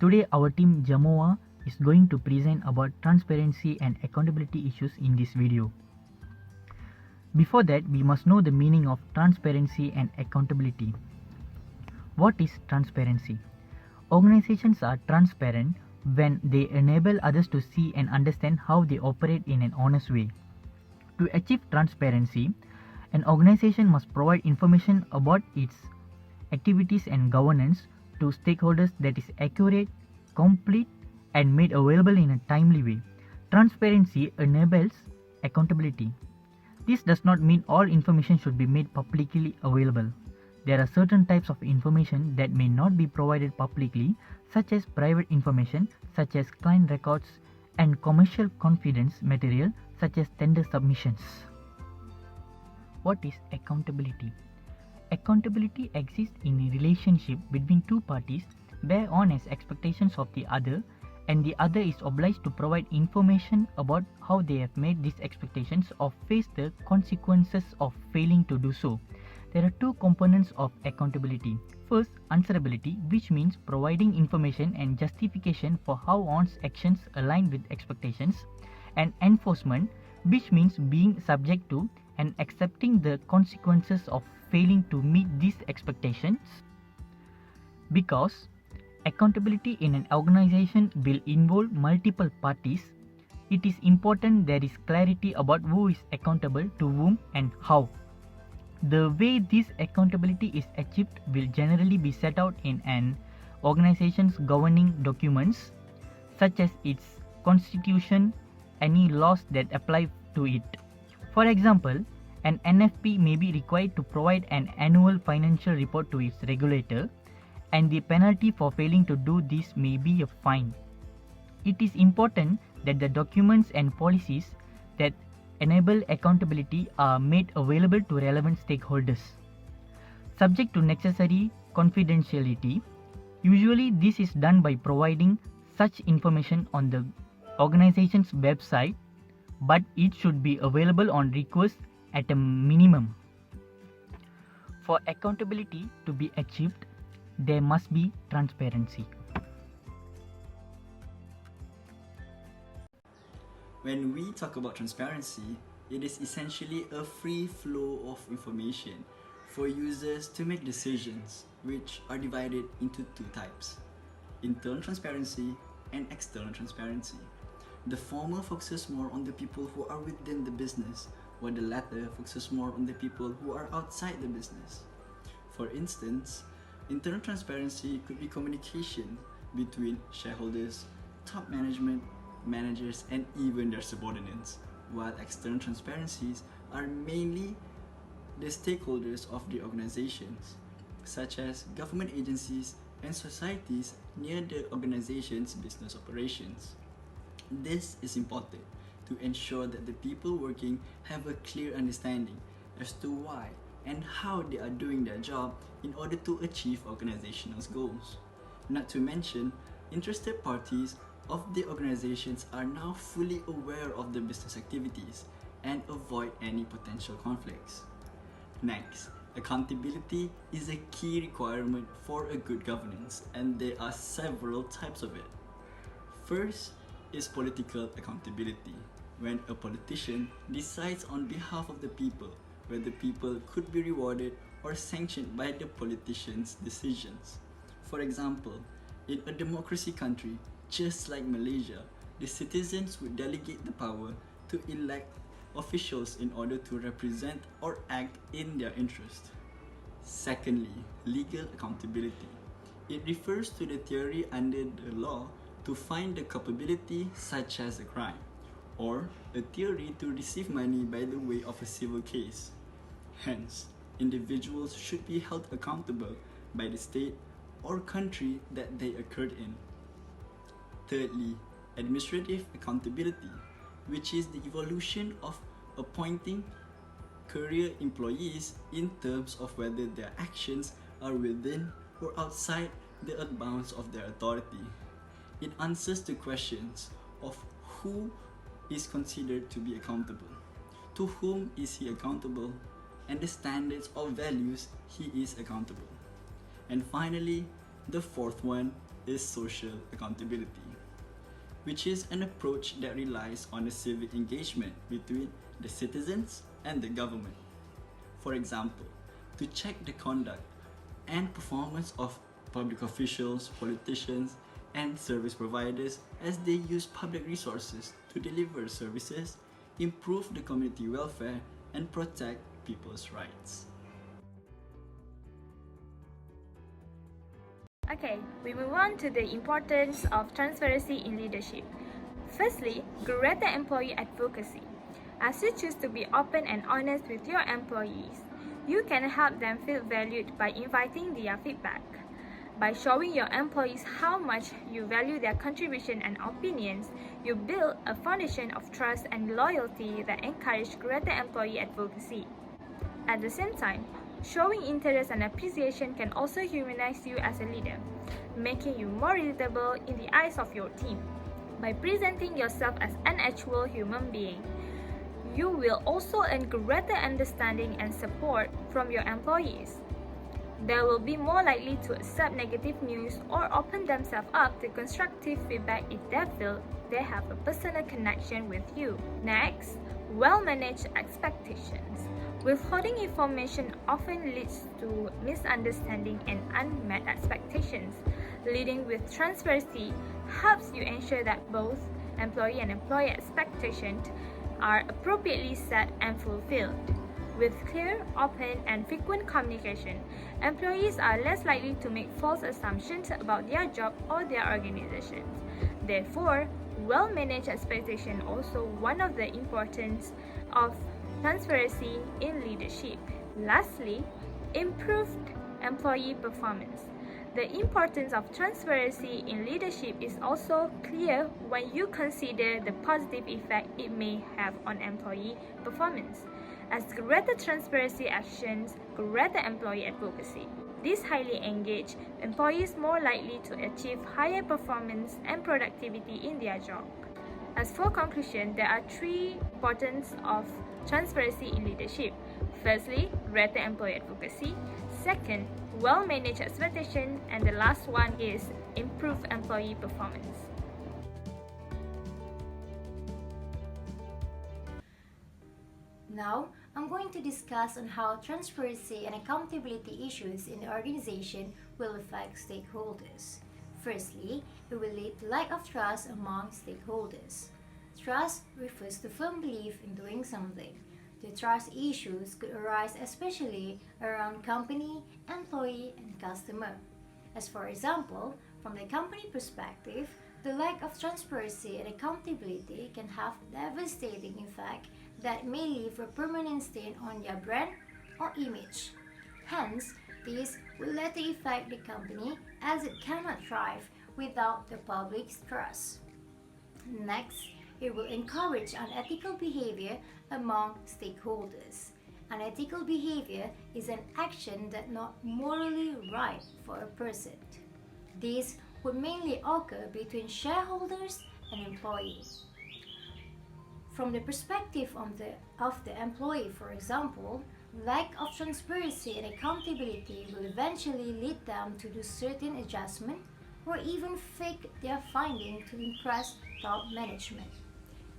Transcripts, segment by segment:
Today our team Jamoa is going to present about transparency and accountability issues in this video. Before that, we must know the meaning of transparency and accountability. What is transparency? Organizations are transparent when they enable others to see and understand how they operate in an honest way. To achieve transparency, an organization must provide information about its activities and governance to stakeholders that is accurate, complete, and made available in a timely way. Transparency enables accountability. This does not mean all information should be made publicly available. There are certain types of information that may not be provided publicly, such as private information, such as client records, and commercial confidence material, such as tender submissions. What is accountability? Accountability exists in a relationship between two parties whereon as expectations of the other, and the other is obliged to provide information about how they have made these expectations or face the consequences of failing to do so. There are two components of accountability. First, answerability, which means providing information and justification for how one's actions align with expectations, and enforcement, which means being subject to and accepting the consequences of failing to meet these expectations. Because accountability in an organization will involve multiple parties, it is important there is clarity about who is accountable to whom and how. The way this accountability is achieved will generally be set out in an organization's governing documents, such as its constitution, any laws that apply to it. For example, an NFP may be required to provide an annual financial report to its regulator, and the penalty for failing to do this may be a fine. It is important that the documents and policies that enable accountability are made available to relevant stakeholders. Subject to necessary confidentiality, usually this is done by providing such information on the organization's website, but it should be available on request at a minimum. For accountability to be achieved, there must be transparency. When we talk about transparency, it is essentially a free flow of information for users to make decisions, which are divided into two types: internal transparency and external transparency. The former focuses more on the people who are within the business, while the latter focuses more on the people who are outside the business. For instance, internal transparency could be communication between shareholders, top management, managers, and even their subordinates, while external transparencies are mainly the stakeholders of the organizations, such as government agencies and societies near the organization's business operations. This is important to ensure that the people working have a clear understanding as to why and how they are doing their job in order to achieve organizational goals. Not to mention, interested parties of the organizations are now fully aware of the business activities and avoid any potential conflicts. Next, accountability is a key requirement for a good governance, and there are several types of it. First is political accountability, when a politician decides on behalf of the people whether people could be rewarded or sanctioned by the politician's decisions. For example, in a democracy country, just like Malaysia, the citizens would delegate the power to elect officials in order to represent or act in their interest. Secondly, legal accountability. It refers to the theory under the law to find the culpability such as a crime, or a theory to receive money by the way of a civil case. Hence, individuals should be held accountable by the state or country that they occurred in. Thirdly, administrative accountability, which is the evolution of appointing career employees in terms of whether their actions are within or outside the bounds of their authority. It answers the questions of who is considered to be accountable, to whom is he accountable, and the standards or values he is accountable. And finally, the fourth one is social accountability, which is an approach that relies on a civic engagement between the citizens and the government. For example, to check the conduct and performance of public officials, politicians, and service providers as they use public resources to deliver services, improve the community welfare, and protect people's rights. Okay, we move on to the importance of transparency in leadership. Firstly, greater employee advocacy. As you choose to be open and honest with your employees, you can help them feel valued by inviting their feedback. By showing your employees how much you value their contribution and opinions, you build a foundation of trust and loyalty that encourage greater employee advocacy. At the same time, showing interest and appreciation can also humanize you as a leader, making you more relatable in the eyes of your team. By presenting yourself as an actual human being, you will also earn greater understanding and support from your employees. They will be more likely to accept negative news or open themselves up to constructive feedback if they feel they have a personal connection with you. Next, well-managed expectations. Withholding information often leads to misunderstanding and unmet expectations. Leading with transparency helps you ensure that both employee and employer expectations are appropriately set and fulfilled. With clear, open, and frequent communication, employees are less likely to make false assumptions about their job or their organizations. Therefore, well-managed expectation also one of the importance of transparency in leadership. Lastly, improved employee performance. The importance of transparency in leadership is also clear when you consider the positive effect it may have on employee performance. As greater transparency actions, greater employee advocacy. These highly engaged employees more likely to achieve higher performance and productivity in their job. As for conclusion, there are three importance of transparency in leadership. Firstly, greater employee advocacy. Second, well-managed expectation. And the last one is improved employee performance. Now, I'm going to discuss on how transparency and accountability issues in the organization will affect stakeholders. Firstly, it will lead to lack of trust among stakeholders. Trust refers to firm belief in doing something. The trust issues could arise especially around company, employee, and customer. As for example, from the company perspective, the lack of transparency and accountability can have devastating effect that may leave a permanent stain on their brand or image. Hence, this will later affect the company as it cannot thrive without the public's trust. Next, it will encourage unethical behavior among stakeholders. Unethical behavior is an action that not morally right for a person. This would mainly occur between shareholders and employees. From the perspective of the employee, for example, lack of transparency and accountability will eventually lead them to do certain adjustments or even fake their findings to impress top management.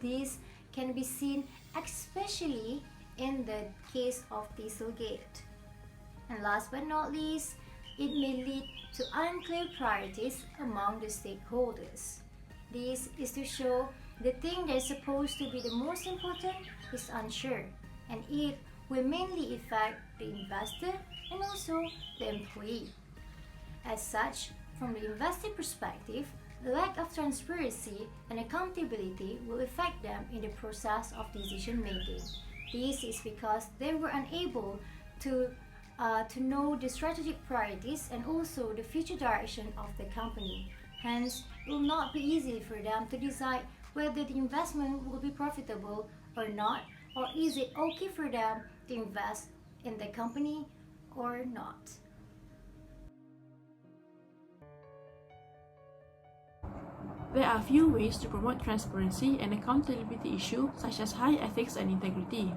This can be seen especially in the case of Dieselgate. And last but not least, it may lead to unclear priorities among the stakeholders. This is to show the thing that is supposed to be the most important is unsure, and it will mainly affect the investor and also the employee. As such, from the investor perspective, lack of transparency and accountability will affect them in the process of decision making. This is because they were unable to know the strategic priorities and also the future direction of the company. Hence, it will not be easy for them to decide whether the investment will be profitable or not, or is it okay for them to invest in the company or not. There are few ways to promote transparency and accountability issues such as high ethics and integrity.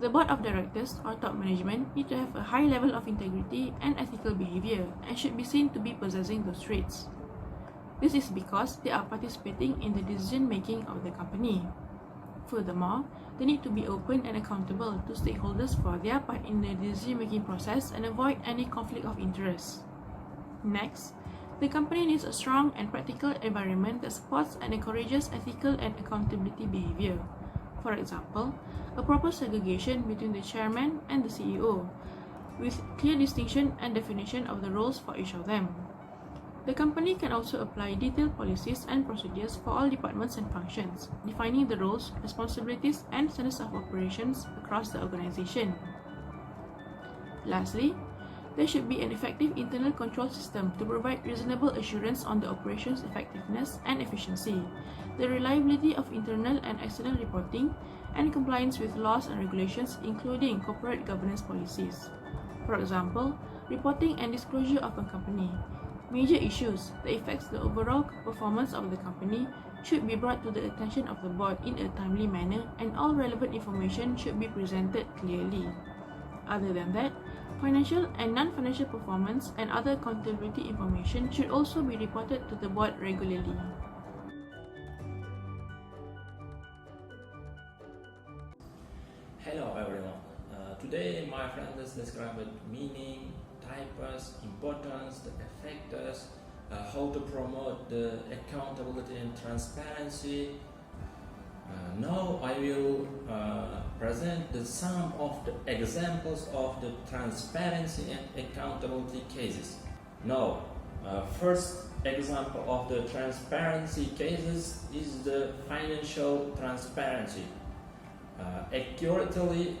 The board of directors or top management need to have a high level of integrity and ethical behavior and should be seen to be possessing those traits. This is because they are participating in the decision making of the company. Furthermore, they need to be open and accountable to stakeholders for their part in the decision making process and avoid any conflict of interest. Next, the company needs a strong and practical environment that supports and encourages ethical and accountability behavior. For example, a proper segregation between the chairman and the CEO, with clear distinction and definition of the roles for each of them. The company can also apply detailed policies and procedures for all departments and functions, defining the roles, responsibilities, and standards of operations across the organization. Lastly, there should be an effective internal control system to provide reasonable assurance on the operations' effectiveness and efficiency, the reliability of internal and external reporting, and compliance with laws and regulations, including corporate governance policies. For example, reporting and disclosure of a company. Major issues that affects the overall performance of the company should be brought to the attention of the board in a timely manner, and all relevant information should be presented clearly. Other than that, financial and non-financial performance and other accountability information should also be reported to the board regularly. Hello everyone. Today my friend has described meaning, types, importance, the effectors, how to promote the accountability and transparency. Now I will present some of the examples of the transparency and accountability cases. Now, first example of the transparency cases is the financial transparency. Accurately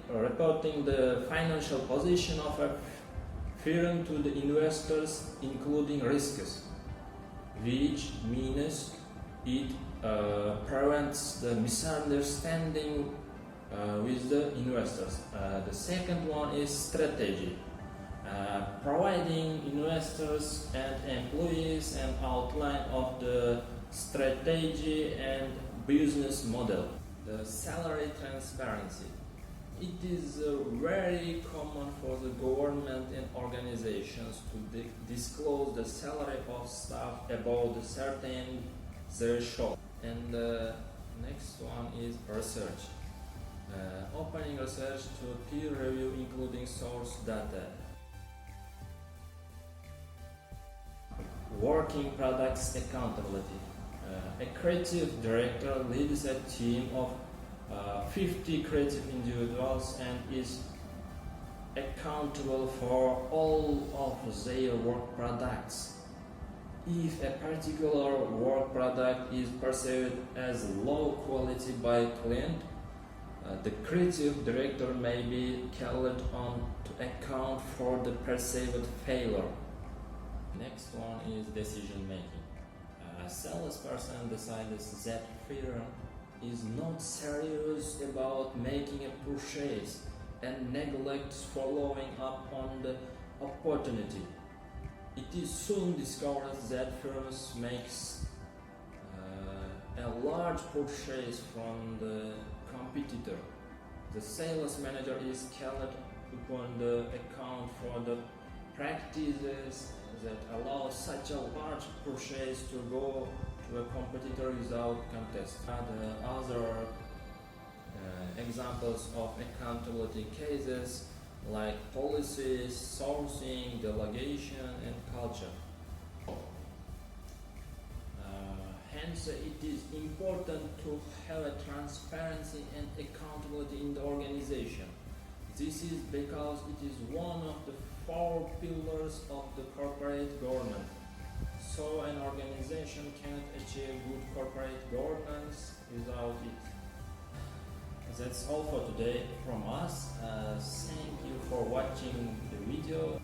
reporting the financial position of a firm to the investors, including risks, which means it prevents the misunderstanding with the investors. The second one is strategy, providing investors and employees an outline of the strategy and business model. The salary transparency. It is very common for the government and organizations to disclose the salary of staff above a certain threshold. And the next one is research. Opening research to peer review, including source data. Working products accountability. A creative director leads a team of 50 creative individuals and is accountable for all of their work products. If a particular work product is perceived as low quality by client, the creative director may be called on to account for the perceived failure. Next one is decision making. A salesperson decides that firm is not serious about making a purchase and neglects following up on the opportunity. It is soon discovered that firms makes a large purchase from the competitor. The sales manager is called upon the account for the practices that allow such a large purchase to go to a competitor without contest. The other examples of accountability cases like policies, sourcing, delegation, and culture. Hence, it is important to have a transparency and accountability in the organization. This is because it is one of the 4 pillars of the corporate governance. So an organization cannot achieve good corporate governance without it. That's all for today from us. Thank you for watching the video.